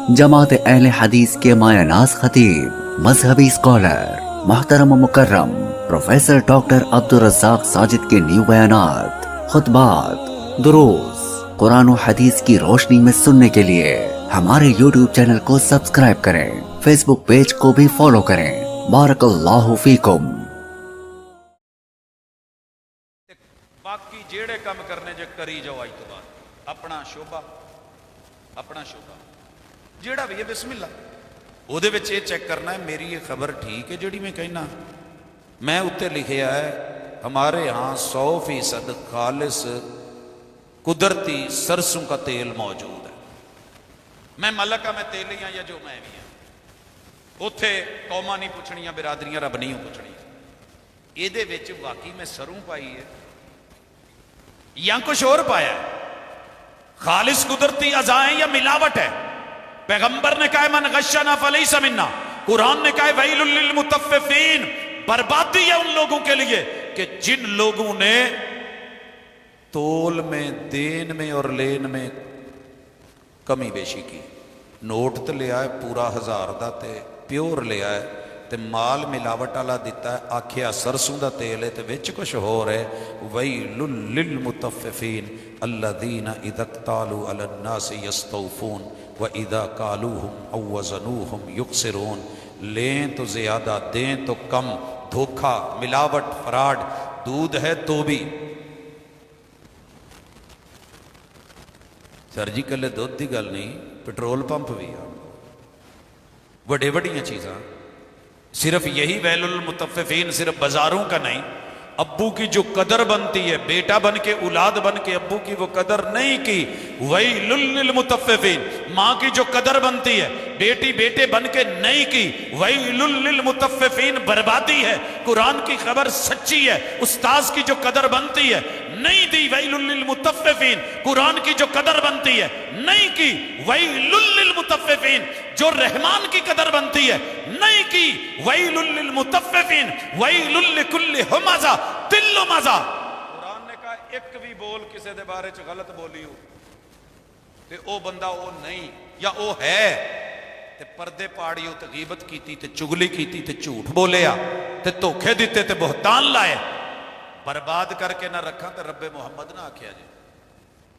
جماعت اہل حدیث کے مایہ ناز خطیب، مذہبی اسکالر، محترم و مکرم پروفیسر ڈاکٹر عبدالرزاق ساجد کے نیو بیانات، خطبات، دروس قرآن و حدیث کی روشنی میں سننے کے لیے ہمارے یوٹیوب چینل کو سبسکرائب کریں، فیس بک پیج کو بھی فالو کریں۔ بارک اللہ فیکم۔ باقی جیڑے کام کرنے جو کری جاؤ آج تو بعد اپنا شعبہ جیڑا بھی ہے بسم اللہ وہ دے وچ یہ چیک کرنا ہے میری یہ خبر ٹھیک ہے جیڑی میں کہنا میں اتنے لکھیا ہے ہمارے ہاں 100% خالص قدرتی سرسوں کا تیل موجود ہے۔ میں ملک ہاں، میں تیلی ہاں یا جو میں بھی ہاں، اتھے قوماں نہیں پوچھنیاں، برادریاں رب نہیں پوچھنیاں۔ یہ دے وچ واقعی میں سروں پائی ہے یا کچھ اور پایا ہے؟ خالص قدرتی اعضائیں یا ملاوٹ ہے؟ پیغمبر نے کہا ہے من غشنا فلیس منا، قرآن نے کہا ہے ویل للمطففین، بربادی ہے ان لوگوں کے لیے کہ جن لوگوں نے تول میں، دین میں اور لین میں کمی بیشی کی۔ نوٹ تے لیا ہے پورا 1000 دا تے پیور لیا ہے تے مال ملاوٹ والا دیتا ہے، آکھیا سرسوں دا تیل ہے تے وچ کچھ ہو رہے۔ ویل للمطففین الذین اذا اکتالوا علی الناس یستوفون وَإِذَا قَالُوهُمْ أَوْ وَزَنُوهُمْ يُقْصِرُونَ، لیں تو زیادہ دیں تو کم، دھوکہ، ملاوٹ، فراڈ، دودھ ہے تو بھی سر جی کلے دودھ دی گل نہیں، پٹرول پمپ بھی آ بڑے بڑیاں چیزاں۔ صرف یہی ویل المطففین صرف بازاروں کا نہیں، ابو کی جو قدر بنتی ہے، بیٹا بن کے اولاد بن کے ابو کی وہ قدر نہیں کی، ویل للمطففین، ماں کی جو قدر بنتی ہے بیٹی بیٹے بن کے نہیں کی، ویل للمطففین، بربادی ہے۔ قرآن کی خبر سچی ہے، استاذ کی جو قدر بنتی ہے نہیں دی، ویل للمطففین، قرآن کی جو قدر بنتی ہے نہیں کی، ویل للمطففین، جو رحمان کی قدر بنتی ہے نہیں کی، ویل للمطففین، ویل لکل ہمزہ دل مزہ۔ قرآن نے کہا ایک بھی بول کسے دے بارے چ غلط بولی ہو تے او بندہ او نہیں یا او ہے تے پردے پاڑی ہو تے غیبت کیتی تے چگلی کیتی تے جھوٹ بولیا تے دھوکے دیتے تے بہتان لائے، برباد کر کے نہ رکھا تے رب محمد نہ آکھیا جی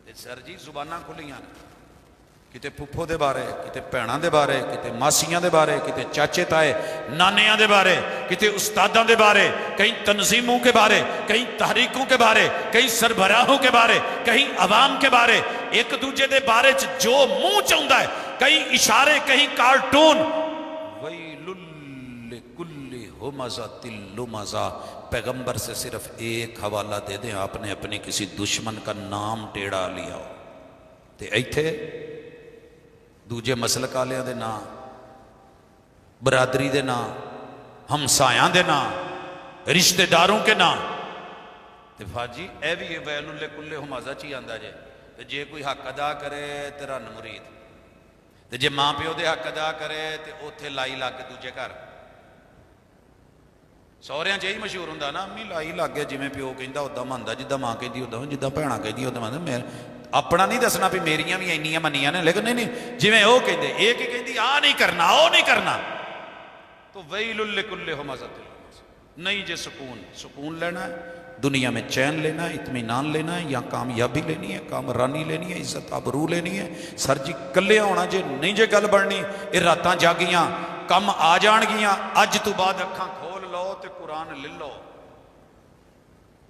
تے سر جی زباناں کھلیاں نے، کتے پھپھو دے بارے، کتے بھیناں دے بارے، کتے ماسیاں دے بارے، کتے چاچے تائے نانیاں دے بارے، کتے استاداں دے بارے، کہیں تنظیموں کے بارے، کہیں تحریکوں کے بارے، کہیں سربراہوں کے بارے، کہیں عوام کے بارے، ایک دوجے دے بارے جو منہ چاہتا ہے، کہیں اشارے، کہیں کارٹون۔ ویل لکل ہمزۃ لمزہ، پیغمبر سے صرف ایک حوالہ دے دیں، آپ نے اپنے کسی دشمن کا نام ٹیڑھا لیا ہو تے ایتھے دوجے مسلک والے دے نا، برادری دے نا، ہمسایاں دے نا، رشتہ داروں کے نا تے فاجی اے بھی یہ ویل لکل ہمزہ چی آندا جے تے جے کوئی حق ادا کرے تیرا مرید تے جے ماں پیو دے حق ادا کرے تے اوتھے لائی لا کے دوجے گھر سہریاں یہی مشہور ہوندا نا، امی لائی لگ گیا جویں پیو کہندا اوداں مندا، جداں ماں کہندی اوداں، جداں بھیڑاں کہندی اوداں مندا۔ میں اپنا نہیں دسنا بھی میریاں بھی اینیاں منیاں نے، لیکن نہیں جویں او کہندے ایک ہی کہندی آ نہیں کرنا او نہیں کرنا، تو ویل لکل ہمزہ نہیں جے سکون لینا ہے دنیا میں، چین لینا ہے، اطمینان لینا ہے، یا کامیابی لینی ہے، کامرانی لینی ہے، عزت آبرو لینی ہے، سر جی کلے ہونا جے نہیں جے گل بڑھنی، یہ راتاں جاگیاں کم آ جان گیاں، اج تو بعد اکھاں کھول لو تے قرآن لے لو،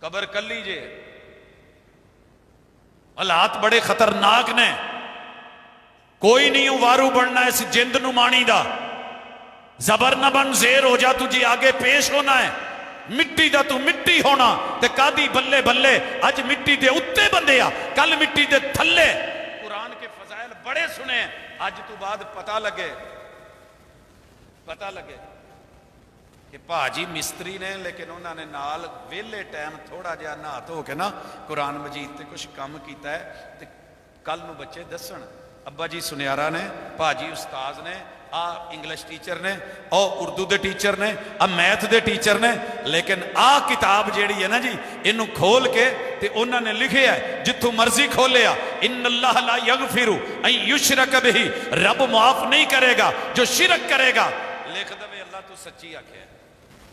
قبر کلی جے، حالات بڑے خطرناک نے، کوئی نہیں وارو بننا اس جند نو مانی دا، زبر نہ بن زیر ہو جا تجھے آگے پیش ہونا ہے، مٹی دا تو مٹی ہونا تے کادی بلے بلے، اج مٹی دے اتے بندے آ کل مٹی دے تھلے۔ قرآن کے فضائل بڑے سنے ہیں، اج تو بعد پتہ لگے کہ پاجی مستری نے لیکن انہوں نے نال ویلے ٹائم تھوڑا جہا نہا دھو کے نا قرآن مجید تے کچھ کام کیتا ہے تے کل نو بچے دسن ابا جی سنیارا نے، پاجی استاذ نے، ਆ ਇੰਗਲਿਸ਼ ਟੀਚਰ ਨੇ, ਉਹ ਉਰਦੂ ਦੇ ਟੀਚਰ ਨੇ, ਆ ਮੈਥ ਦੇ ਟੀਚਰ ਨੇ, ਲੇਕਿਨ ਆ ਕਿਤਾਬ ਜਿਹੜੀ ਹੈ ਨਾ ਜੀ, ਇਹਨੂੰ ਖੋਲ ਕੇ ਤੇ ਉਹਨਾਂ ਨੇ ਲਿਖਿਆ ਜਿੱਥੋਂ ਮਰਜ਼ੀ ਖੋਲਿਆ, ਇਨ ਅੱਲਾਹ ਲਾ ਯਗਫਿਰੂ ਅਨ ਯੁਸ਼ਰਕ ਬਿhi, ਰੱਬ ਮਾਫ ਨਹੀਂ ਕਰੇਗਾ ਜੋ ਸ਼ਿਰਕ ਕਰੇਗਾ। ਲਿਖ ਦਵੇ ਅੱਲਾਹ ਤੂੰ ਸੱਚੀ ਆਖਿਆ,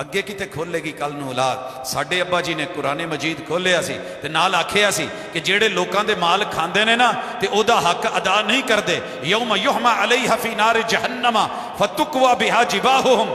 ਅੱਗੇ ਕਿਤੇ ਖੋਲੇਗੀ ਕੱਲ ਨੂੰ ਔਲਾਦ। ਸਾਡੇ ਅੱਬਾ ਜੀ ਨੇ ਕੁਰਾਨ ਮਜੀਦ ਖੋਲਿਆ ਸੀ ਤੇ ਨਾਲ ਆਖਿਆ ਸੀ ਕਿ ਜਿਹੜੇ ਲੋਕਾਂ ਦੇ ਮਾਲ ਖਾਂਦੇ ਨੇ ਨਾ ਤੇ ਉਹਦਾ ਹੱਕ ਅਦਾ ਨਹੀਂ ਕਰਦੇ, ਯੌਮ ਯੁਹਮਾ ਅਲੈਹਾ ਫੀ ਨਾਰ ਜਹੰਨਮ ਫਤੁਕਵਾ ਬਿਹਾ ਜਿਬਾਹੁਮ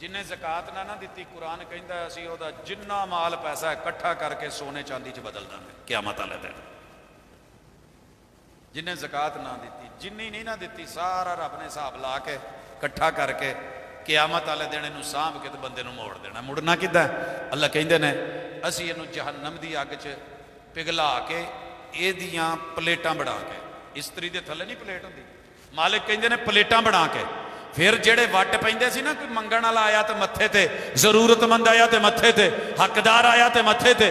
ਜਿੰਨੇ ਜ਼ਕਾਤ ਨਾ ਦਿੱਤੀ, ਕੁਰਾਨ ਕਹਿੰਦਾ ਅਸੀਂ ਉਹਦਾ ਜਿੰਨਾ ਮਾਲ ਪੈਸਾ ਇਕੱਠਾ ਕਰਕੇ ਸੋਨੇ ਚਾਂਦੀ 'ਚ ਬਦਲ ਦਾਂਗੇ ਕਿਆਮਤ ਵਾਲੇ ਦਿਨ। ਜਿੰਨੇ ਜ਼ਕਾਤ ਨਾ ਦਿੱਤੀ, ਜਿੰਨੀ ਨਹੀਂ ਨਾ ਦਿੱਤੀ, ਸਾਰਾ ਰੱਬ ਨੇ ਹਿਸਾਬ ਲਾ ਕੇ ਇਕੱਠਾ ਕਰਕੇ ਕਿਆਮਤ ਵਾਲੇ ਦਿਨ ਇਹਨੂੰ ਸਾਂਭ ਕੇ ਤੇ ਬੰਦੇ ਨੂੰ ਮੋੜ ਦੇਣਾ। ਮੁੜਨਾ ਕਿੱਦਾਂ? ਅੱਲਾ ਕਹਿੰਦੇ ਨੇ ਅਸੀਂ ਇਹਨੂੰ ਜਹੰਨਮ ਦੀ ਅੱਗ 'ਚ ਪਿਘਲਾ ਕੇ ਇਹਦੀਆਂ ਪਲੇਟਾਂ ਬਣਾ ਕੇ, ਇਸਤਰੀ ਦੇ ਥੱਲੇ ਨਹੀਂ ਪਲੇਟ ਹੁੰਦੀ, ਮਾਲਿਕ ਕਹਿੰਦੇ ਨੇ ਪਲੇਟਾਂ ਬਣਾ ਕੇ, ਫਿਰ ਜਿਹੜੇ ਵੱਟ ਪੈਂਦੇ ਸੀ ਨਾ, ਕੋਈ ਮੰਗਣ ਵਾਲਾ ਆਇਆ ਤੇ ਮੱਥੇ ਤੇ, ਜ਼ਰੂਰਤਮੰਦ ਆਇਆ ਤੇ ਮੱਥੇ ਤੇ, ਹੱਕਦਾਰ ਆਇਆ ਤੇ ਮੱਥੇ ਤੇ,